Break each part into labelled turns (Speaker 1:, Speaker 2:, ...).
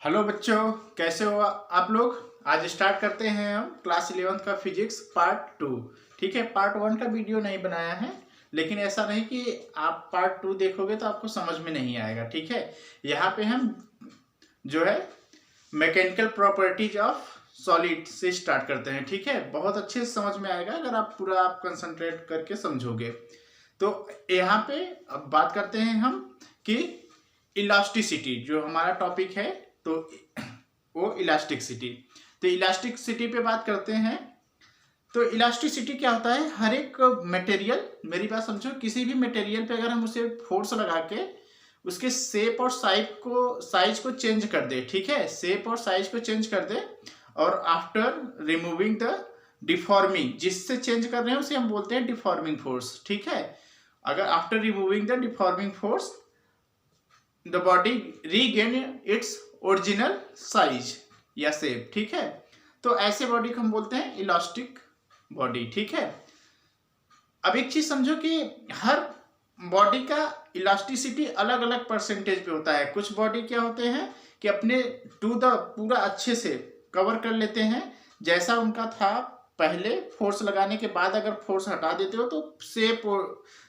Speaker 1: Hello बच्चों, कैसे हो आप लोग। आज स्टार्ट करते हैं हम क्लास 11 का फिजिक्स पार्ट 2। ठीक है, पार्ट 1 का वीडियो नहीं बनाया है, लेकिन ऐसा नहीं कि आप पार्ट 2 देखोगे तो आपको समझ में नहीं आएगा। ठीक है, यहाँ पे हम जो है मैकेनिकल प्रॉपर्टीज ऑफ सॉलिड से स्टार्ट करते हैं। ठीक है, बहुत अच्छे से समझ में आएगा अगर आप पूरा कंसंट्रेट करके समझोगे। तो यहाँ पे अब बात करते हैं हम कि इलास्टिसिटी जो हमारा टॉपिक है, तो वो इलास्टिसिटी। तो इलास्टिसिटी पे बात करते हैं। तो इलास्टिसिटी क्या होता है, हर एक मटेरियल, मेरी बात समझो, किसी भी मटेरियल पे अगर हम उसे फोर्स लगा के उसके शेप और साइज को चेंज कर दे। ठीक है, शेप और साइज को चेंज कर दे, और आफ्टर रिमूविंग द डिफॉर्मिंग, जिससे चेंज कर रहे हैं उसे हम बोलते हैं डिफॉर्मिंग फोर्स। ठीक है, अगर after removing the deforming force the body regain its original size या शेप। ठीक है, तो ऐसे बॉडी को हम बोलते हैं इलास्टिक बॉडी। ठीक है, अब एक चीज समझो कि हर बॉडी का इलास्टिसिटी अलग अलग परसेंटेज पे होता है। कुछ बॉडी क्या होते हैं कि अपने टू द पूरा अच्छे से कवर कर लेते हैं, जैसा उनका था पहले फोर्स लगाने के बाद अगर फोर्स हटा देते हो तो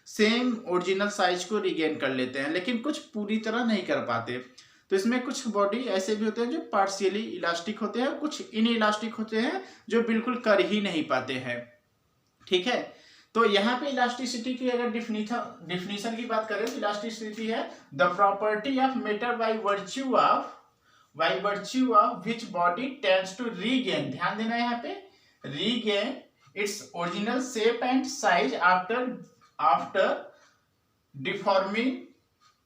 Speaker 1: सेम ओरिजिनल साइज को रिगेन कर लेते हैं, लेकिन कुछ पूरी तरह नहीं कर पाते। तो इसमें कुछ बॉडी ऐसे भी होते हैं जो पार्शियली इलास्टिक होते हैं, कुछ इन इलास्टिक होते हैं जो बिल्कुल कर ही नहीं पाते हैं। ठीक है, तो यहाँ पे इलास्टिसिटी की अगर डिफिनीशन की बात करें तो इलास्टिसिटी है the property of matter by virtue of which body tends to regain, ध्यान देना यहाँ पे, regain its original shape and size after deforming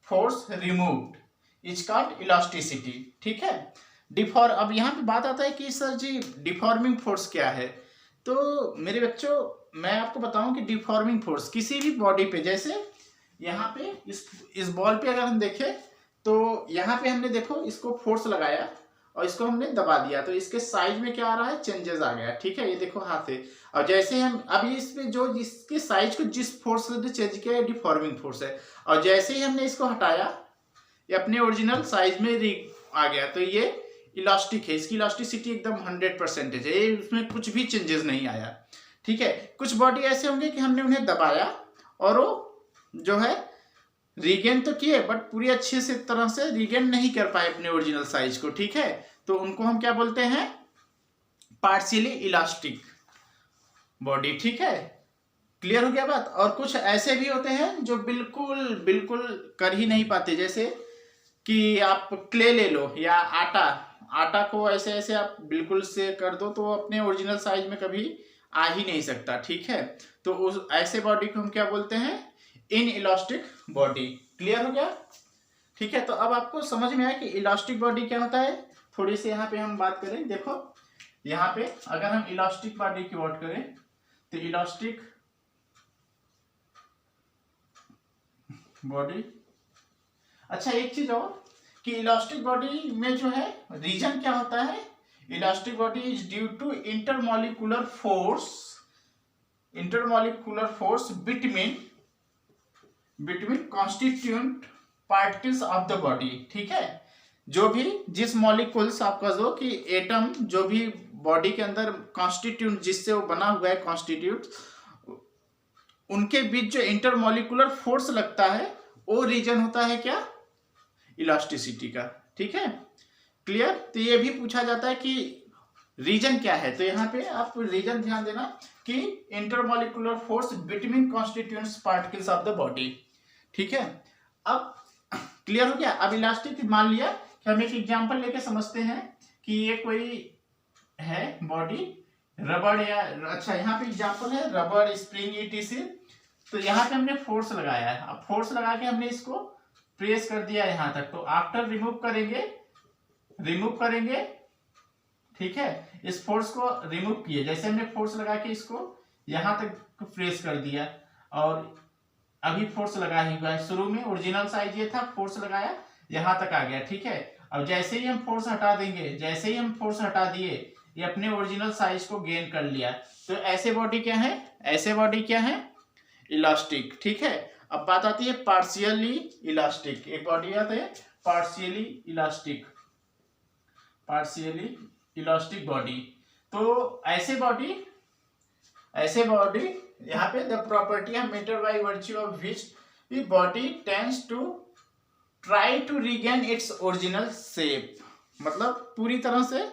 Speaker 1: force removed is called elasticity. ठीक है, अब यहाँ पे बात आता है कि सर जी डिफॉर्मिंग फोर्स क्या है। तो मेरे बच्चों, मैं आपको बताऊं कि डिफॉर्मिंग फोर्स किसी भी बॉडी पे, जैसे यहाँ पे इस बॉल पे अगर हम देखें तो यहाँ पे हमने देखो इसको फोर्स लगाया और इसको हमने दबा दिया, तो इसके साइज में क्या आ रहा है, चेंजेस आ गया। ठीक है, ये देखो हाथ से, और जैसे हम अब इसमें जो इसके साइज को जिस फोर्स से चेंज किया डिफॉर्मिंग फोर्स है, और जैसे ही हमने इसको हटाया ये अपने ओरिजिनल साइज में आ गया, तो ये इलास्टिक है। इसकी इलास्टिसिटी एकदम 100% है, इसमें कुछ भी चेंजेस नहीं आया। ठीक है, कुछ बॉडी ऐसे होंगे कि हमने उन्हें दबाया और वो जो है रीगेन तो किए, बट पूरी अच्छे से तरह से रीगेन नहीं कर पाए अपने ओरिजिनल साइज को। ठीक है, तो उनको हम क्या बोलते हैं, पार्शियली इलास्टिक बॉडी। ठीक है, क्लियर हो गया बात। और कुछ ऐसे भी होते हैं जो बिल्कुल बिल्कुल कर ही नहीं पाते, जैसे कि आप क्ले ले लो या आटा को ऐसे ऐसे आप बिल्कुल से कर दो तो अपने ओरिजिनल साइज में कभी आ ही नहीं सकता। ठीक है, तो उस ऐसे बॉडी को हम क्या बोलते हैं, इन इलास्टिक बॉडी। क्लियर हो गया। ठीक है, तो अब आपको समझ में आया कि इलास्टिक बॉडी क्या होता है। थोड़ी सी यहाँ पे हम बात करें, देखो यहाँ पे अगर हम इलास्टिक बॉडी की बात करें तो इलास्टिक बॉडी, अच्छा एक चीज और कि इलास्टिक बॉडी में जो है रीजन क्या होता है, elastic body is due to intermolecular force between constituent particles of the body. ठीक है, जो भी जिस मॉलिक्यूल्स, आप कह दो कि एटम, जो भी बॉडी के अंदर कॉन्स्टिट्यूएंट जिससे वो बना हुआ है कॉन्स्टिट्यूट, उनके बीच जो इंटरमॉलिक्यूलर फोर्स लगता है वो रीजन होता है क्या, इलास्टिसिटी का। ठीक है, क्लियर। तो ये भी पूछा जाता है कि रीजन क्या है, तो यहाँ पे आप रीजन ध्यान देना कि intermolecular force between constituents particles of the body. ठीक है, अब क्लियर हो गया। अब इलास्टिक मान लिया कि हम एक एग्जांपल लेके समझते हैं कि ये कोई है बॉडी, रबड़ या, अच्छा यहाँ पे एग्जांपल है रबड़, स्प्रिंग, ईटीसी। तो यहाँ पे हमने फोर्स लगाया है, अब फोर्स लगा के हमने इसको प्रेस कर दिया यहाँ तक, तो आफ्टर रिमूव करेंगे। ठीक है, इस फोर्स को रिमूव किए, जैसे हमने फोर्स लगा के इसको यहाँ तक प्रेस कर दिया, और अभी फोर्स लगा ही हुआ है, शुरू में ओरिजिनल साइज ये था, फोर्स लगाया यहाँ तक आ गया। ठीक है, अब जैसे ही हम फोर्स हटा देंगे, जैसे ही हम फोर्स हटा दिए ये अपने ओरिजिनल साइज को गेन कर लिया। तो ऐसे बॉडी क्या है, इलास्टिक। ठीक है, अब बात आती है पार्शियली इलास्टिक। एक बॉडी आती है partially elastic. Partially elastic body. तो ऐसे बॉडी यहाँ पे the property of matter by virtue of which the body tends to try to regain its original shape, मतलब पूरी तरह से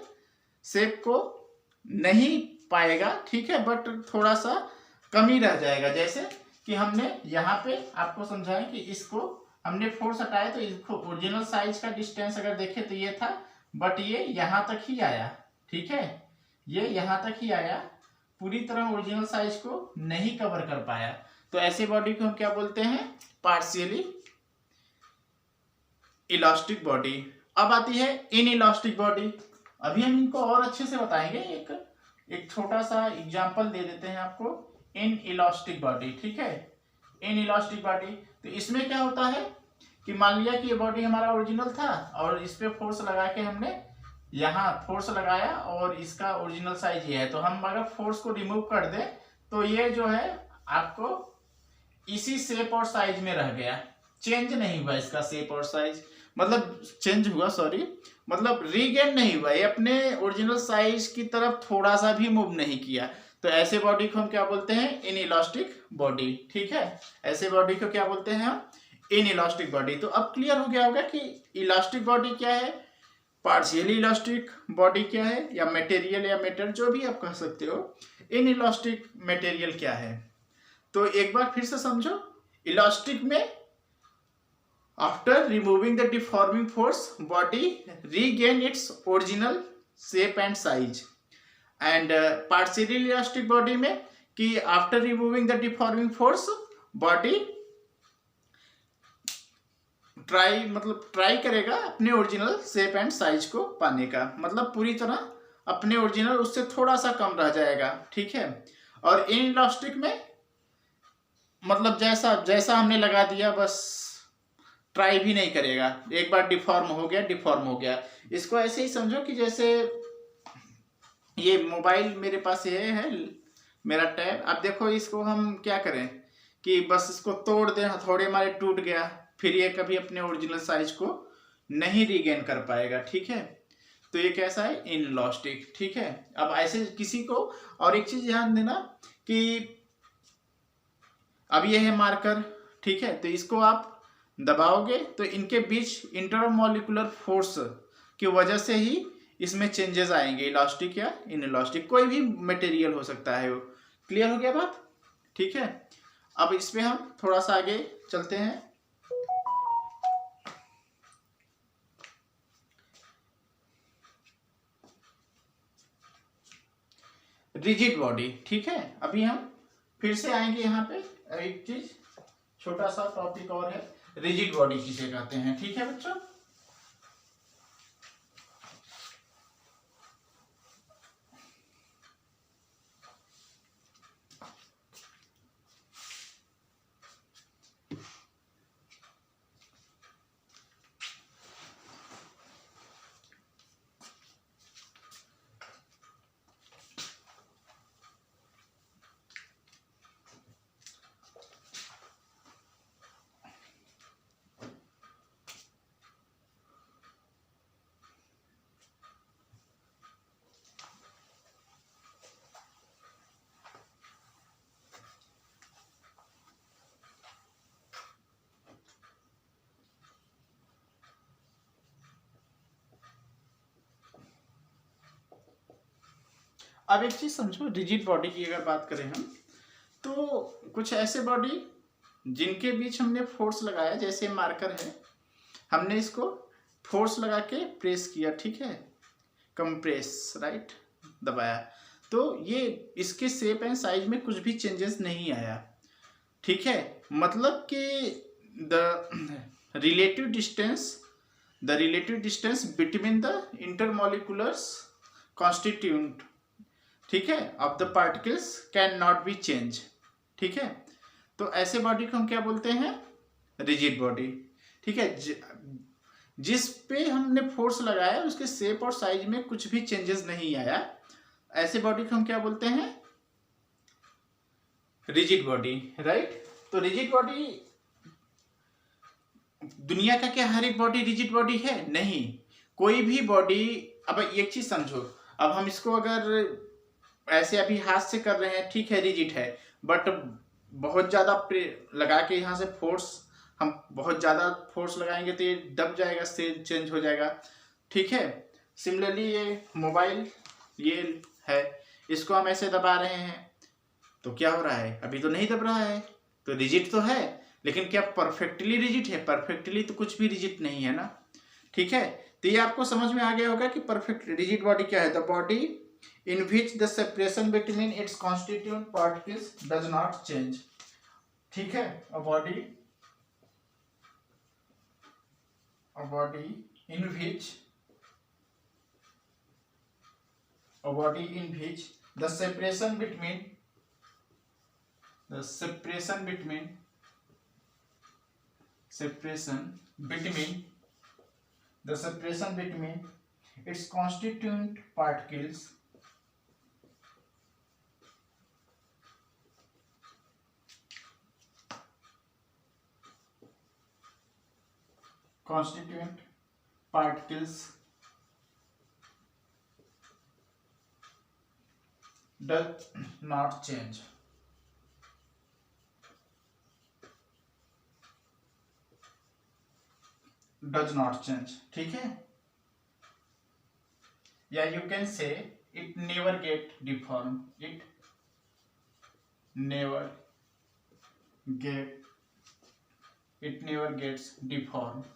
Speaker 1: शेप को नहीं पाएगा, ठीक है, बट थोड़ा सा कमी रह जाएगा। जैसे कि हमने यहाँ पे आपको समझाएं कि इसको हमने फोर्स हटाया तो इसको ओरिजिनल साइज का डिस्टेंस अगर देखें तो ये था, बट ये यहाँ तक ही आया, ठीक है, ये यहाँ तक ही आया, पूरी तरह ओरिजिनल साइज को नहीं कवर कर पाया। तो ऐसे बॉडी को हम क्या बोलते हैं? Partially elastic body. अब आती है इन इलास्टिक बॉडी। अभी हम इनको और अच्छे से बताएंगे, एक छोटा सा एग्जांपल दे देते हैं आपको। इन इलास्टिक बॉडी, ठीक है, इन इलास्टिक बॉडी। तो इसमें क्या होता है कि मान लिया कि ये बॉडी हमारा ओरिजिनल था और इस पे फोर्स लगा के हमने यहाँ फोर्स लगाया और इसका ओरिजिनल साइज ये है, तो हम अगर फोर्स को रिमूव कर दें तो ये जो है आपको इसी शेप और साइज में रह गया, चेंज नहीं हुआ इसका शेप और साइज, मतलब चेंज हुआ, सॉरी, मतलब रीगेन नहीं हुआ, ये अपने ओरिजिनल साइज की तरफ थोड़ा सा भी मूव नहीं किया। तो ऐसे बॉडी को हम क्या बोलते हैं? इन इलास्टिक बॉडी, ठीक है, ऐसे बॉडी को क्या बोलते हैं हम? In elastic body. तो अब क्लियर हो गया होगा कि इलास्टिक बॉडी क्या है, पार्शियली इलास्टिक बॉडी क्या है, या मटेरियल या मैटर जो भी आप कह सकते हो, इन इलास्टिक मटेरियल क्या है। तो एक बार फिर से समझो, इलास्टिक में after removing the deforming force body regain its original shape and size, and partially elastic body में कि after removing the deforming force body try करेगा अपने ओरिजिनल शेप एंड साइज को पाने का, मतलब पूरी तरह अपने ओरिजिनल उससे थोड़ा सा कम रह जाएगा, ठीक है। और इन इलास्टिक में मतलब जैसा हमने लगा दिया बस ट्राई भी नहीं करेगा, एक बार डिफॉर्म हो गया। इसको ऐसे ही समझो कि जैसे ये मोबाइल मेरे पास ये है मेरा टैब, अब देखो इसको हम क्या करें कि बस इसको तोड़ दें, हथौड़े मारे टूट गया, फिर ये कभी अपने ओरिजिनल साइज को नहीं रीगेन कर पाएगा, ठीक है। तो ये कैसा है? इन इलास्टिक, ठीक है। अब ऐसे किसी को और एक चीज ध्यान देना कि अब ये है मार्कर, ठीक है, तो इसको आप दबाओगे तो इनके बीच इंटरमोलिकुलर फोर्स की वजह से ही इसमें चेंजेस आएंगे, इलास्टिक या इन इलास्टिक, कोई भी मटेरियल हो सकता है वो। क्लियर हो गया बात? ठीक है। अब इसमें हम थोड़ा सा आगे चलते हैं। रिजिड बॉडी, ठीक है। अभी हम फिर से आएंगे यहाँ पे, एक चीज छोटा सा टॉपिक और है, रिजिड बॉडी किसे कहते हैं, ठीक है बच्चों। अब एक चीज समझो, रिजिड बॉडी की अगर बात करें हम, तो कुछ ऐसे बॉडी जिनके बीच हमने फोर्स लगाया, जैसे मार्कर है, हमने इसको फोर्स लगा के प्रेस किया, ठीक है, कंप्रेस, राइट, दबाया, तो ये इसके शेप एंड साइज में कुछ भी चेंजेस नहीं आया, ठीक है। मतलब कि the relative distance between the intermoleculars constituent, ठीक है, of the particles can not be change, ठीक है। तो ऐसे बॉडी को हम क्या बोलते हैं? रिजिड बॉडी, ठीक है। जिस पे हमने फोर्स लगाया उसके शेप और साइज में कुछ भी चेंजेस नहीं आया, ऐसे बॉडी को हम क्या बोलते हैं? Rigid body, right. तो रिजिड बॉडी, दुनिया का क्या हर एक बॉडी रिजिड बॉडी है? नहीं, कोई भी बॉडी, अब एक चीज समझो, अब हम इसको अगर ऐसे अभी हाथ से कर रहे हैं, ठीक है रिजिड है, बट बहुत ज्यादा लगा के यहाँ से फोर्स, हम बहुत ज्यादा फोर्स लगाएंगे तो ये दब जाएगा, से चेंज हो जाएगा, ठीक है। सिमिलरली ये मोबाइल ये है, इसको हम ऐसे दबा रहे हैं तो क्या हो रहा है, अभी तो नहीं दब रहा है, तो रिजिड तो है, लेकिन क्या परफेक्टली रिजिड है? परफेक्टली तो कुछ भी रिजिड नहीं है ना, ठीक है। तो ये आपको समझ में आ गया होगा कि परफेक्ट रिजिड बॉडी क्या है। The body in which the separation between its constituent particles does not change, ठीक है। a body in which the separation between its constituent particles does not change, ठीक है। या you can say it never gets deformed.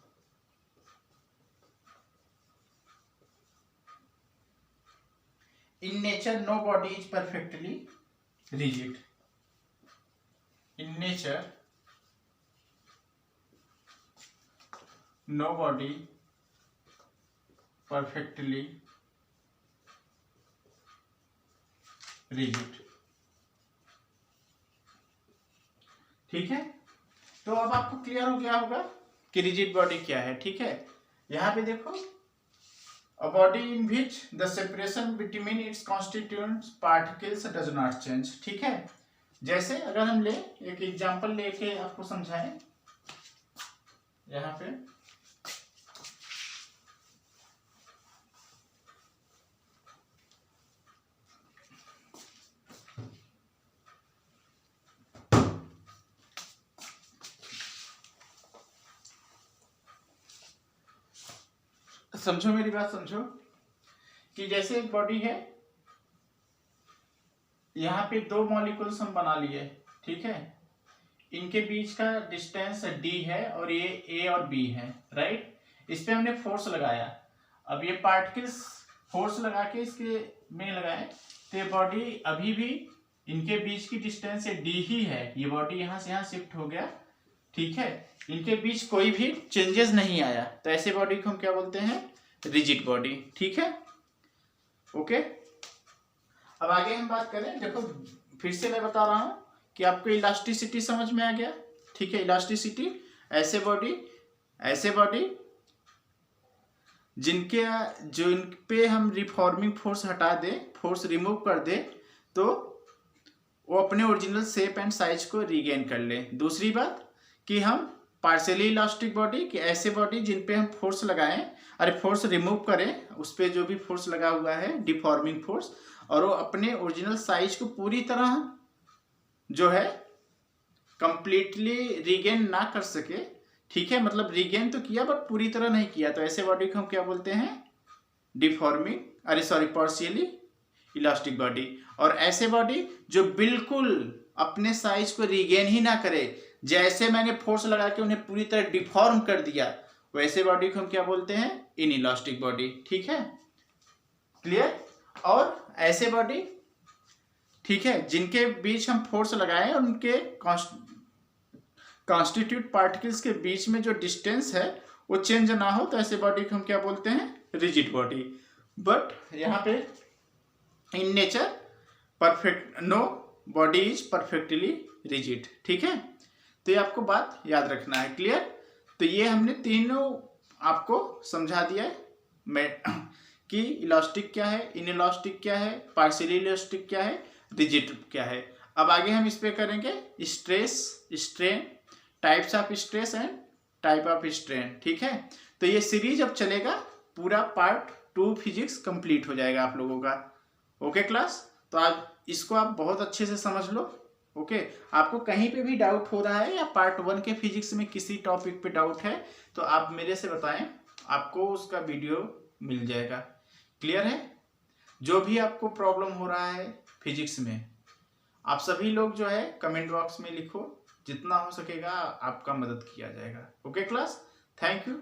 Speaker 1: In nature, no body is perfectly rigid. In nature, no body perfectly rigid, ठीक है। तो अब आपको clear हो गया होगा कि रिजिड बॉडी क्या है, ठीक है। यहाँ पे देखो, a body in which the separation between its constituent particles does not change, ठीक है। जैसे अगर हम ले एक एग्जांपल लेके आपको समझाएं, यहाँ पे समझो, मेरी बात समझो कि जैसे एक बॉडी है, यहाँ पे दो मॉलिक्यूल्स हम बना लिए, ठीक है। इनके बीच का डिस्टेंस d है और ये a और b है, राइट। इस पे हमने फोर्स लगाया, अब ये पार्टिकल्स फोर्स लगा के इसके में लगाए, तो ये बॉडी अभी भी इनके बीच की डिस्टेंस d ही है, ये बॉडी यहाँ से यहाँ शिफ्ट हो गया, ठीक है। इनके बीच कोई भी चेंजेस नहीं आया, तो ऐसे बॉडी को हम क्या बोलते हैं? रिजिड बॉडी, ठीक है। ओके, अब आगे हम बात करें। देखो फिर से मैं बता रहा हूं कि आपको इलास्टिसिटी समझ में आ गया, ठीक है। इलास्टिसिटी, ऐसे बॉडी जिनके जो इन पे हम रिफॉर्मिंग फोर्स हटा दे, फोर्स रिमूव कर दे, तो वो अपने ओरिजिनल शेप एंड साइज को रीगेन कर ले। दूसरी बात कि हम पार्शियली इलास्टिक बॉडी, कि ऐसे बॉडी जिन पे हम फोर्स लगाएं, अरे फोर्स रिमूव करें, उस पर जो भी फोर्स लगा हुआ है डिफॉर्मिंग फोर्स, और वो अपने ओरिजिनल साइज को पूरी तरह जो है कंप्लीटली रीगेन ना कर सके, ठीक है। मतलब रीगेन तो किया बट पूरी तरह नहीं किया, तो ऐसे बॉडी को हम क्या बोलते हैं? डिफॉर्मिंग, अरे सॉरी, पार्शियली इलास्टिक बॉडी। और ऐसे बॉडी जो बिल्कुल अपने साइज को रीगेन ही ना करे, जैसे मैंने फोर्स लगा के उन्हें पूरी तरह डिफॉर्म कर दिया, वैसे बॉडी को हम क्या बोलते हैं? इनइलास्टिक बॉडी, ठीक है। क्लियर? और ऐसे बॉडी, ठीक है, जिनके बीच हम फोर्स लगाए और उनके कॉन्स्टिट्यूट पार्टिकल्स के बीच में जो डिस्टेंस है वो चेंज ना हो, तो ऐसे बॉडी को हम क्या बोलते हैं? Rigid body. बट यहाँ पे in nature perfect, no body is perfectly rigid, ठीक है। तो ये आपको बात याद रखना है। क्लियर? तो ये हमने तीनों आपको समझा दिया है मैं कि इलास्टिक क्या है, इनइलास्टिक क्या है, पार्शियली इलास्टिक क्या है, रिजिड क्या है। अब आगे हम इस पे करेंगे stress, strain, types of stress and type of strain, ठीक है। तो ये सीरीज अब चलेगा, पूरा पार्ट 2 फिजिक्स कंप्लीट हो जाएगा आप लोगों का। ओके क्लास, तो आप इसको आप बहुत अच्छे से समझ लो। ओके, आपको कहीं पे भी डाउट हो रहा है या पार्ट 1 के फिजिक्स में किसी टॉपिक पे डाउट है तो आप मेरे से बताएं, आपको उसका वीडियो मिल जाएगा। क्लियर है? जो भी आपको प्रॉब्लम हो रहा है फिजिक्स में, आप सभी लोग जो है कमेंट बॉक्स में लिखो, जितना हो सकेगा आपका मदद किया जाएगा। Okay class, thank you.